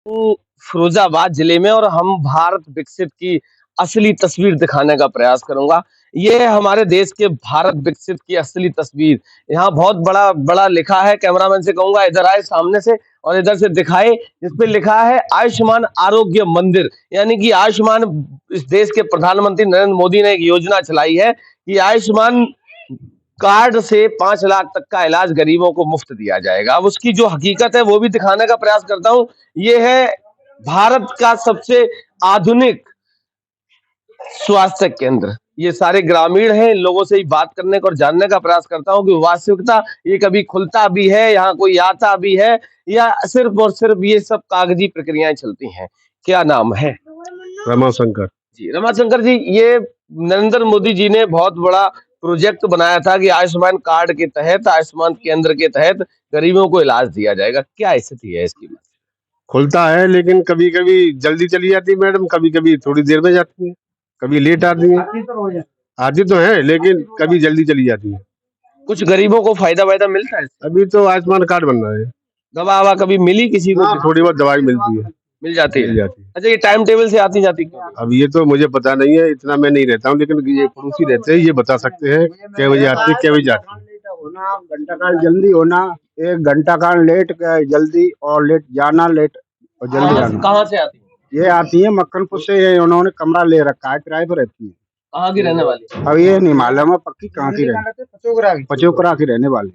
फिरोजाबाद जिले में और हम भारत विकसित की असली तस्वीर दिखाने का प्रयास करूंगा। ये है हमारे देश के भारत विकसित की असली तस्वीर। यहाँ बहुत बड़ा बड़ा लिखा है, कैमरामैन से कहूंगा इधर आए सामने से और इधर से दिखाए। इस पे लिखा है आयुष्मान आरोग्य मंदिर, यानी कि आयुष्मान, इस देश के प्रधानमंत्री नरेंद्र मोदी ने एक योजना चलाई है कि आयुष्मान कार्ड से 5 लाख तक का इलाज गरीबों को मुफ्त दिया जाएगा। अब उसकी जो हकीकत है वो भी दिखाने का प्रयास करता हूँ। ये है भारत का सबसे आधुनिक स्वास्थ्य केंद्र। ये सारे ग्रामीण हैं, इन लोगों से ही बात करने का और जानने का प्रयास करता हूँ कि वास्तविकता ये कभी खुलता भी है, यहाँ कोई आता भी है, या सिर्फ और सिर्फ ये सब कागजी प्रक्रियाएं चलती हैं। क्या नाम है? रमाशंकर जी, रमाशंकर जी, ये नरेंद्र मोदी जी ने बहुत बड़ा प्रोजेक्ट बनाया था कि आयुष्मान कार्ड के तहत, आयुष्मान केंद्र के तहत गरीबों को इलाज दिया जाएगा। क्या स्थिति है इसकी? खुलता है, लेकिन कभी कभी जल्दी चली जाती है मैडम, कभी कभी थोड़ी देर में जाती है, कभी लेट आती है। आती तो है लेकिन कभी जल्दी चली जाती है। कुछ गरीबों को फायदा वायदा मिलता है? अभी तो आयुष्मान कार्ड बन रहा है। दवा ववा कभी मिली किसी को? थोड़ी बहुत दवाई मिलती है, मिल जाती मिल है। जाती है। अच्छा, ये टाइम टेबल से आती जाती क्यों? अब ये तो मुझे पता नहीं है, इतना मैं नहीं रहता हूँ, लेकिन ये पड़ोसी रहते हैं, ये बता सकते हैं क्या बजे आती है क्या बजे जाती है। होना घंटा का जल्दी होना, 1 घंटा का लेट जल्दी, और लेट जाना, लेट और जल्दी आना। कहाँ से आती है? ये आती है मक्खनपुर से, उन्होंने कमरा ले रखा है, किराए पर रहती है। कहाँ की रहने वाली? अब ये नहीं मालूम है पक्की कहाँ की रहने, पचोकरा की रहने वाली।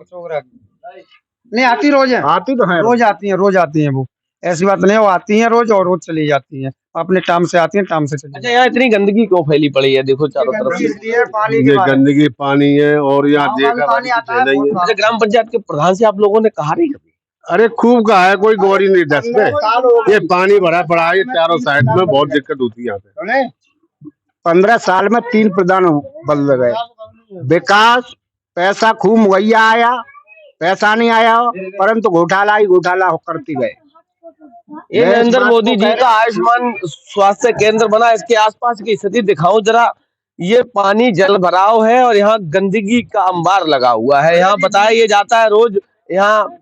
नहीं आती रोज है, आती तो है, रोज आती है वो, ऐसी बात नहीं, वो आती है रोज और रोज चली जाती है, अपने टाइम से आती है, टाइम से चली। अच्छा, यहाँ इतनी गंदगी क्यों फैली पड़ी है? देखो चारों तरफ से ये गंदगी पानी है, और यहाँ देखा नहीं है। अच्छा, ग्राम पंचायत के प्रधान से आप लोगों ने कहा नहीं कभी? अरे खूब कहा है, कोई गौर ही नहीं दस पे। ये पानी भरा पड़ा है चारों साइड में, बहुत दिक्कत होती है यहाँ पे। 15 साल में 3 प्रधान बदल गए, विकास पैसा खूब मुहैया आया, पैसा नहीं आया, परंतु घोटाला ही घोटाला करती गए। ये नरेंद्र मोदी जी का आयुष्मान स्वास्थ्य केंद्र बना, इसके आसपास की स्थिति दिखाऊं जरा। ये पानी जल भराव है और यहाँ गंदगी का अंबार लगा हुआ है। यहाँ बताया ये जाता है रोज, यहाँ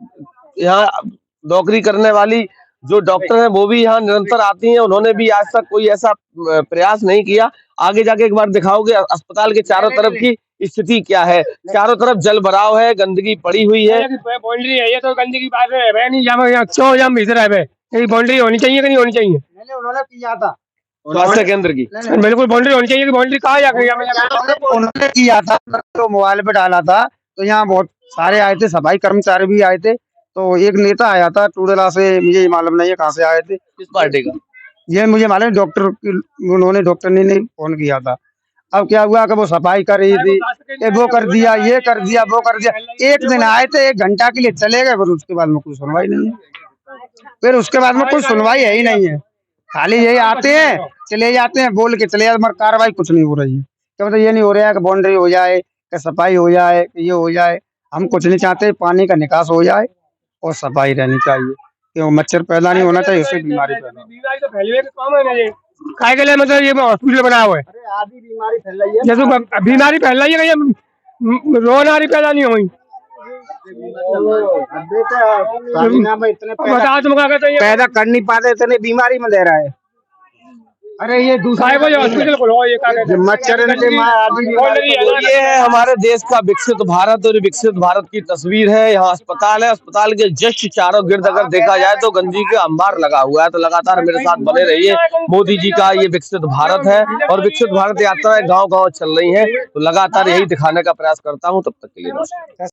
यहाँ नौकरी करने वाली जो डॉक्टर हैं वो भी यहाँ निरंतर आती हैं, उन्होंने भी आज तक कोई ऐसा प्रयास नहीं किया। आगे जाके एक बार दिखाओगे अस्पताल के चारों तरफ की स्थिति क्या है? चारों तरफ जल भराव है, गंदगी पड़ी हुई है। बाउंड्री है, ये तो गंदगी बात है नहीं, यहाँ क्यों यहाँ भीतर है, ये बाउंड्री होनी चाहिए कि नहीं होनी चाहिए? उन्होंने किया था स्वास्थ्य केंद्र की, बिल्कुल बाउंड्री होनी चाहिए। कि बाउंड्री कहाँ जाके उन्होंने किया था, तो मोबाइल पे डाला था, तो यहाँ बहुत सारे आए थे, सफाई कर्मचारी भी आए थे, तो एक नेता आया था टूडला से, मुझे मालूम नहीं है कहाँ से आए थे, किस पार्टी का ये मुझे मालूम, उन्होंने डॉक्टर ने फोन किया था। अब क्या हुआ कि वो सफाई कर रही थी, वो कर दिया, ये कर दिया, वो कर दिया। एक दिन आए थे, 1 घंटा के लिए चले गए, फिर उसके बाद में कोई सुनवाई नहीं है। फिर उसके बाद में कोई सुनवाई है ही नहीं है, खाली यही आते हैं चले जाते हैं, बोल के चले जाते, मगर कार्रवाई कुछ नहीं हो रही है। क्या मतलब ये नहीं हो रहा है कि बाउंड्री हो जाए, कि सफाई हो जाए, कि ये हो जाए। हम कुछ नहीं चाहते, पानी का निकास हो जाए और सफाई रहनी चाहिए, क्यों मच्छर पैदा नहीं होना चाहिए, उससे बीमारी तो फैलवे का काम है ये, काय के लिए मतलब ये हॉस्पिटल बना हुआ है। आधी बीमारी फैल रही है, जैसे बीमारी फैल रही है, रोनारी पैदा नहीं हुई। बता तुम क्या कहते हैं, पैदा कर नहीं पाते, इतने बीमारी में दे रहा है। अरे ये दूसरा हॉस्पिटल खोलो, ये क्या कहते हैं, मच्छर ये है हमारे देश का विकसित भारत, और विकसित भारत की तस्वीर है। यहाँ अस्पताल है, अस्पताल के जस्ट चारों गिर्द अगर देखा जाए तो गंदगी का अंबार लगा हुआ है। तो लगातार मेरे साथ बने रहिए। मोदी जी का ये विकसित भारत है और विकसित भारत यात्राएं गांव-गांव चल रही हैं, तो लगातार यही दिखाने का प्रयास करता हूं। तब तक के लिए नमस्कार।